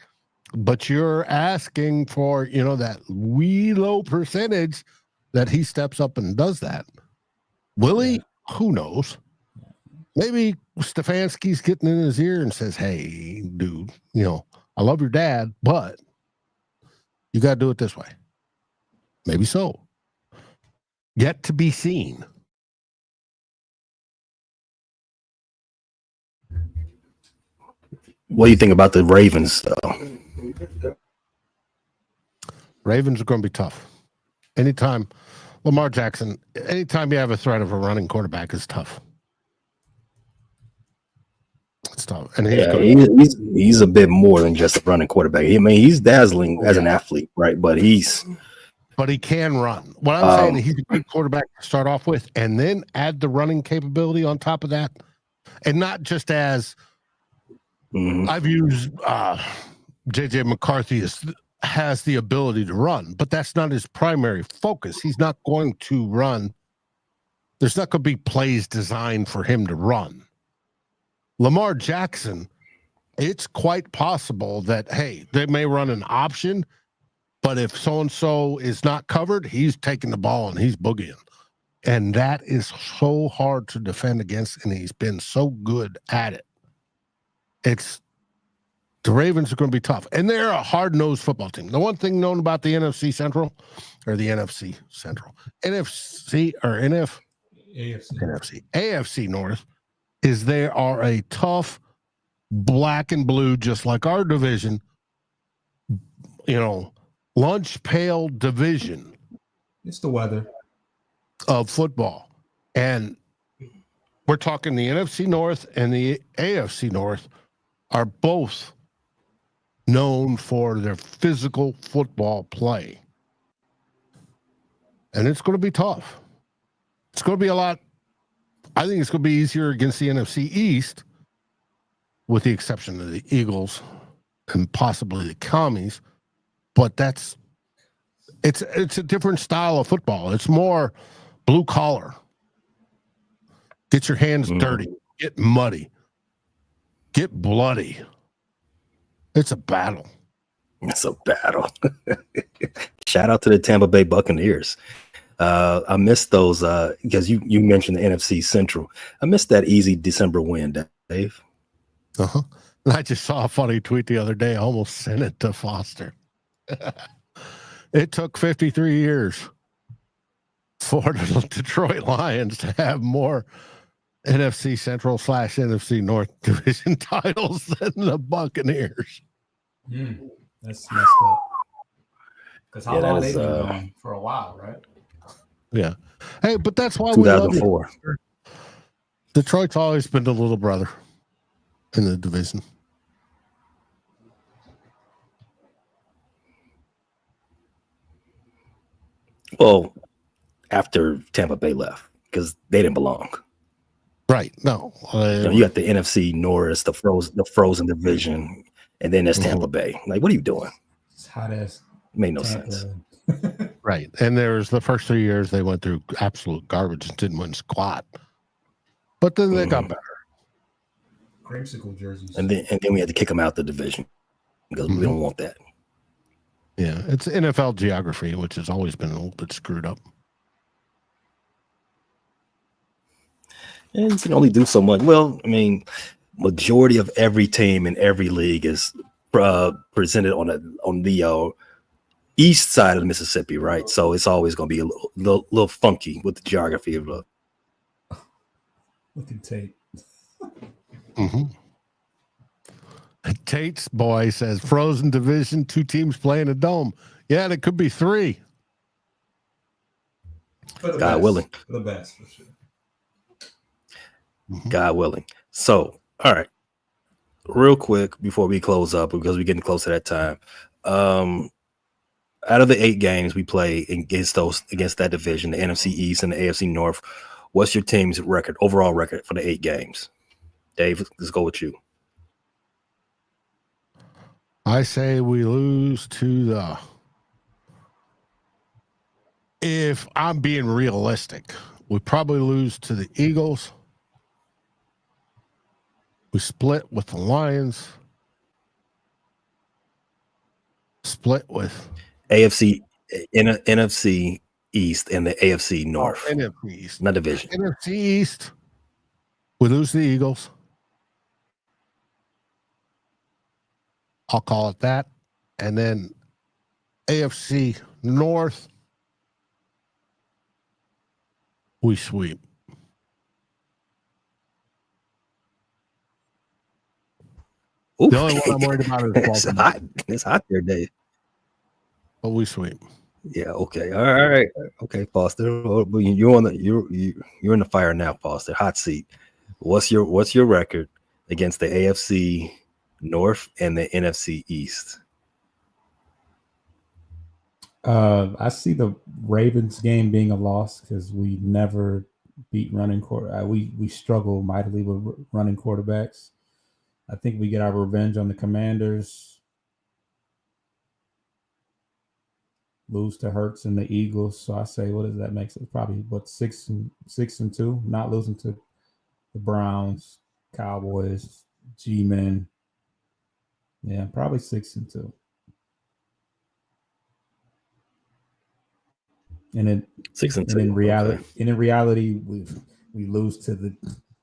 but you're asking for that wee low percentage that he steps up and does that. Will he? Who knows? Maybe Stefanski's getting in his ear and says, hey, dude, I love your dad, but you got to do it this way. Maybe so. Yet to be seen. What do you think about the Ravens, though? Ravens are going to be tough. Anytime Lamar Jackson, anytime you have a threat of a running quarterback is tough. It's tough. And he's a bit more than just a running quarterback. I mean, he's dazzling as an athlete, right? But he can run. What I'm saying is he's a good quarterback to start off with, and then add the running capability on top of that. And not just as I've used J.J. McCarthy has the ability to run, but that's not his primary focus. He's not going to run. There's not going to be plays designed for him to run. Lamar Jackson, it's quite possible that, hey, they may run an option, but if so-and-so is not covered, he's taking the ball and he's boogieing. And that is so hard to defend against, and he's been so good at it. The Ravens are going to be tough, and they're a hard-nosed football team. The one thing known about the NFC Central, or the NFC Central, NFC or AFC North, is they are a tough black and blue, just like our division, lunch pail division. It's the weather of football. And we're talking the NFC North and the AFC North are both known for their physical football play. And it's going to be tough. It's going to be a lot. I think it's going to be easier against the NFC East, with the exception of the Eagles and possibly the Commies. But it's a different style of football. It's more blue collar. Get your hands dirty. Get muddy. Get bloody. It's a battle. It's a battle. Shout out to the Tampa Bay Buccaneers. I missed those because you mentioned the NFC Central. I missed that easy December win, Dave. Uh-huh. I just saw a funny tweet the other day. I almost sent it to Foster. It took 53 years for the Detroit Lions to have more NFC Central / NFC North division titles than the Buccaneers. That's messed up. Because how long they've been going for a while, right? Yeah. Hey, but that's why 2004. We love it. Detroit's always been the little brother in the division. Well, after Tampa Bay left, because they didn't belong. Right. No. You got the NFC North, the frozen division, and then there's Tampa Bay. Like, what are you doing? It's hot as made no sense. Right. And there's the first 3 years they went through absolute garbage and didn't win squat. But then they got better. Creamsicle jerseys. And then we had to kick them out the division because we don't want that. Yeah, it's NFL geography, which has always been a little bit screwed up. And you can only do so much. Well, I mean, majority of every team in every league is presented on the east side of the Mississippi, right? So it's always going to be a little funky with the geography of the. Look at Tate. Tate's boy says frozen division, 2 teams playing a dome. Yeah, and it could be 3. God willing. For the best, for sure. God willing. So, all right. Real quick before we close up, because we're getting close to that time. Out of the 8 games we play against that division, the NFC East and the AFC North, what's your team's overall record for the 8 games? Dave, let's go with you. I say we lose to if I'm being realistic, we probably lose to the Eagles. We split with the Lions. Split with NFC East and the AFC North. NFC East. Not division. NFC East. We lose the Eagles. I'll call it that. And then AFC North, we sweep. Ooh, the only one I'm worried about is Baltimore. It's hot there, Dave. But we sweep. Yeah. Okay. All right. Okay, Foster. You're on the you're in the fire now, Foster. Hot seat. What's your record against the AFC North and the NFC East? I see the Ravens game being a loss because we never beat running quarter. We struggle mightily with running quarterbacks. I think we get our revenge on the Commanders. Lose to Hurts and the Eagles. So I say, what does that make? It probably what 6-2. Not losing to the Browns, Cowboys, G-men. Yeah, probably 6-2. And then 6-2. and in reality, Okay. and in reality, we lose to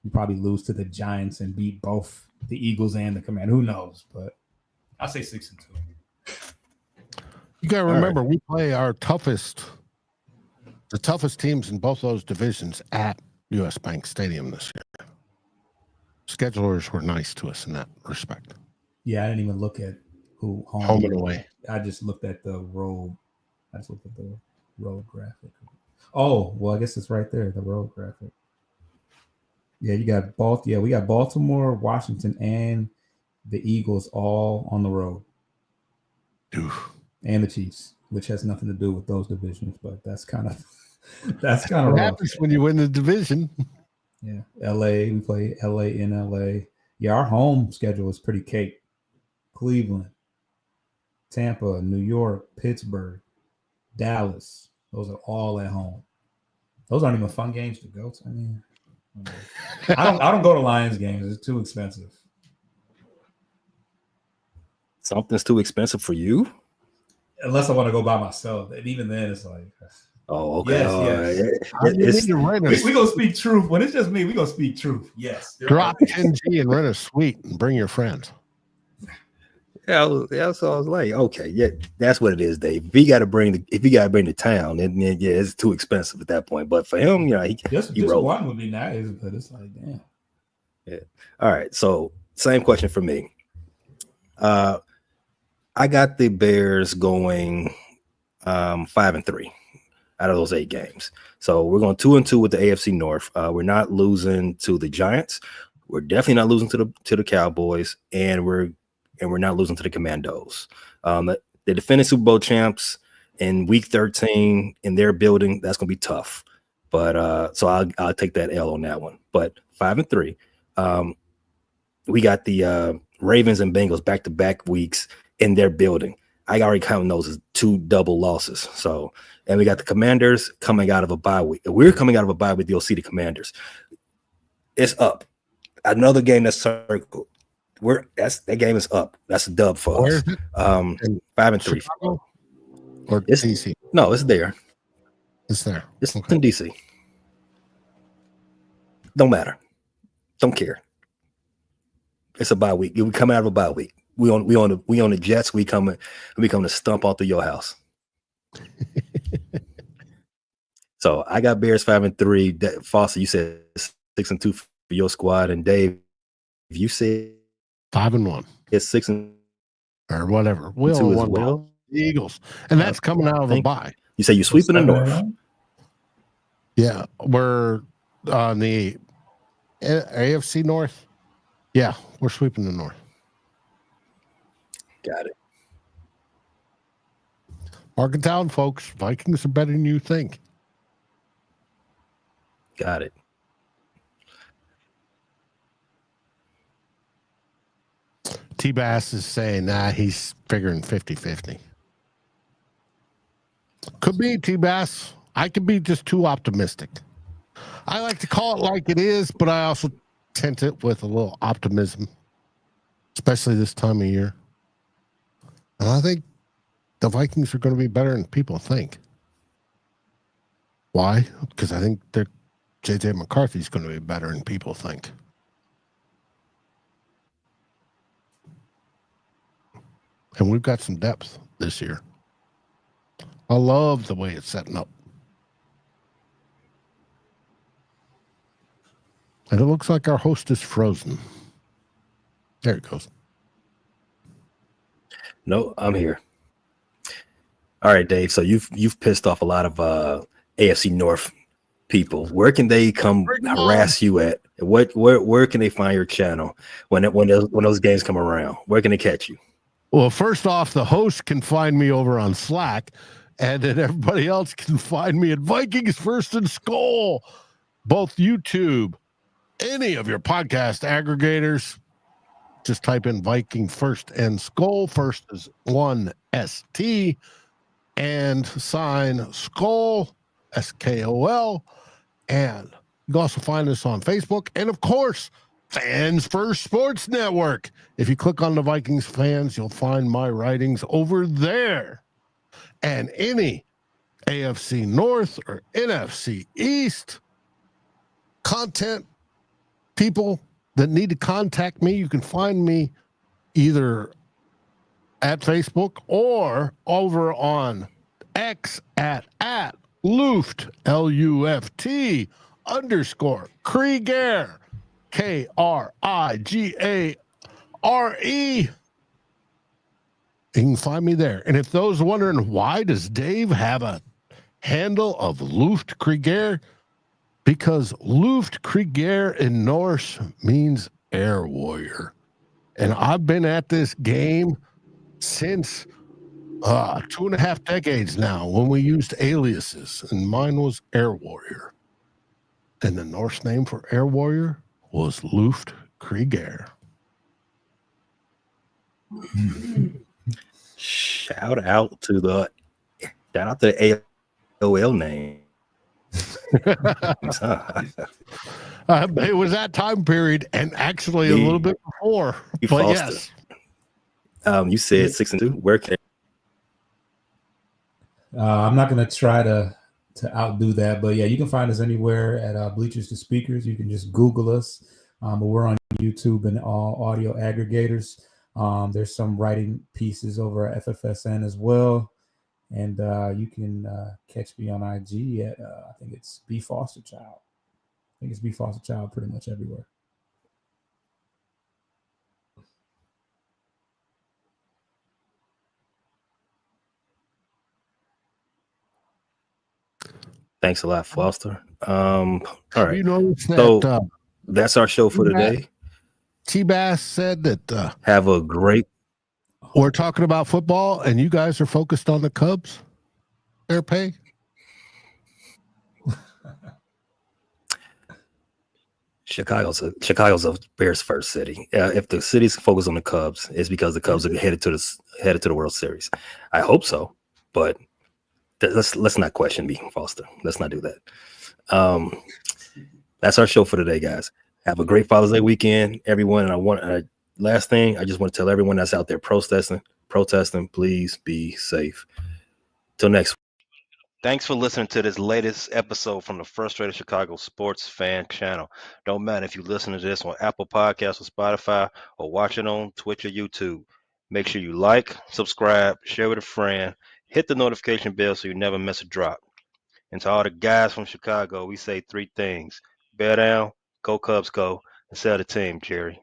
we probably lose to the Giants and beat both the Eagles and the Command. Who knows? But I'll say 6-2. You got to remember, we play the toughest teams in both those divisions at US Bank Stadium this year. Schedulers were nice to us in that respect. Yeah, I didn't even look at who Home and away. I just looked at the road. I just looked at the road graphic. Oh, well, I guess it's right there, the road graphic. Yeah, you got we got Baltimore, Washington, and the Eagles all on the road. Oof. And the Chiefs, which has nothing to do with those divisions, but that's kind of what rough. Happens when you win the division. Yeah, LA, we play LA in LA. Yeah, our home schedule is pretty cake. Cleveland, Tampa, New York, Pittsburgh, Dallas. Those are all at home. Those aren't even fun games to go to. I mean, I don't go to Lions games. It's too expensive. Something's too expensive for you? Unless I want to go by myself. And even then, it's like, oh, okay. Yes. We gonna speak truth. When it's just me, we gonna speak truth. Yes. Drop 10G and rent a suite and bring your friends. Yeah, so I was like, okay, yeah, that's what it is, Dave. If you got to bring the town, then yeah, it's too expensive at that point. But for him, you know, he just one would be nice, but it's like, damn. Yeah. All right. So same question for me. I got the Bears going 5-3 out of those 8 games. So we're going 2-2 with the AFC North. We're not losing to the Giants. We're definitely not losing to the Cowboys, and we're not losing to the Commandos. The defending Super Bowl champs in Week 13 in their building. That's going to be tough. But so I'll take that L on that one. But 5-3. We got the Ravens and Bengals back-to-back weeks in their building. I already count those as 2 double losses. So, and we got the Commanders coming out of a bye week. We're coming out of a bye week. You'll see the Commanders. It's up. Another game that's circled. That game is up. That's a dub for us. 5-3. Chicago or DC? No, it's there. It's there. It's in DC. Don't matter. Don't care. It's a bye week. We coming out of a bye week. We on the Jets. We coming to stump out through your house. So I got Bears 5-3. Foster, you said 6-2 for your squad, and Dave, you said 5-1. It's 6 or whatever. We all won well. The Eagles, and that's coming out of a bye. You say you're sweeping the North. Yeah, we're on the AFC North. Yeah, we're sweeping the North. Got it. Mark it down, folks. Vikings are better than you think. Got it. T-Bass is saying, he's figuring 50-50. Could be, T-Bass. I could be just too optimistic. I like to call it like it is, but I also tint it with a little optimism, especially this time of year. And I think the Vikings are going to be better than people think. Why? Because I think that J.J. McCarthy's going to be better than people think. And we've got some depth this year. I love the way it's setting up. And it looks like our host is frozen. There it goes. No, I'm here. All right, Dave. So you've pissed off a lot of AFC North people. Where can they come harass you at? Where can they find your channel when those games come around? Where can they catch you? Well, first off, the host can find me over on Slack, and then everybody else can find me at Vikings First and Skull, both YouTube, any of your podcast aggregators. Just type in Viking First and Skull. First is 1ST, and sign Skull, SKOL. And you can also find us on Facebook, and of course, Fans First Sports Network. If you click on the Vikings fans, you'll find my writings over there. And any AFC North or NFC East content people that need to contact me, you can find me either at Facebook or over on X at Luft, Luft _Krieger, Krigare. You can find me there. And if those wondering why does Dave have a handle of Luft Krieger, because Luft Krieger in Norse means air warrior. And I've been at this game since 2.5 decades now, when we used aliases, and mine was Air Warrior. And the Norse name for Air Warrior was Luft Krieger. Shout out to the AOL name. It was that time period, and actually a little bit before. But yes, you said 6 and 2. Where can I'm not going to try to outdo that, but yeah, you can find us anywhere at Bleachers to Speakers. You can just Google us. But we're on YouTube and all audio aggregators. There's some writing pieces over at FFSN as well. And you can catch me on IG at, I think it's B Foster Child. I think it's B Foster Child pretty much everywhere. Thanks a lot, Foster. All right. You notice that, so that's our show for today. T-Bass said that have a great. We're talking about football, and you guys are focused on the Cubs. Their pay. Chicago's a Bears first city. If the city's focused on the Cubs, it's because the Cubs are headed to the World Series. I hope so, but let's not question me, Foster. Let's not do that. That's our show for today, guys. Have a great Father's Day weekend, everyone. And last thing, I just want to tell everyone that's out there protesting, please be safe. Till next week. Thanks for listening to this latest episode from the Frustrated Chicago Sports Fan Channel. Don't matter if you listen to this on Apple Podcasts or Spotify or watch it on Twitch or YouTube. Make sure you like, subscribe, share with a friend, hit the notification bell so you never miss a drop. And to all the guys from Chicago, we say 3 things. Bear down, go Cubs go, and sell the team, Jerry.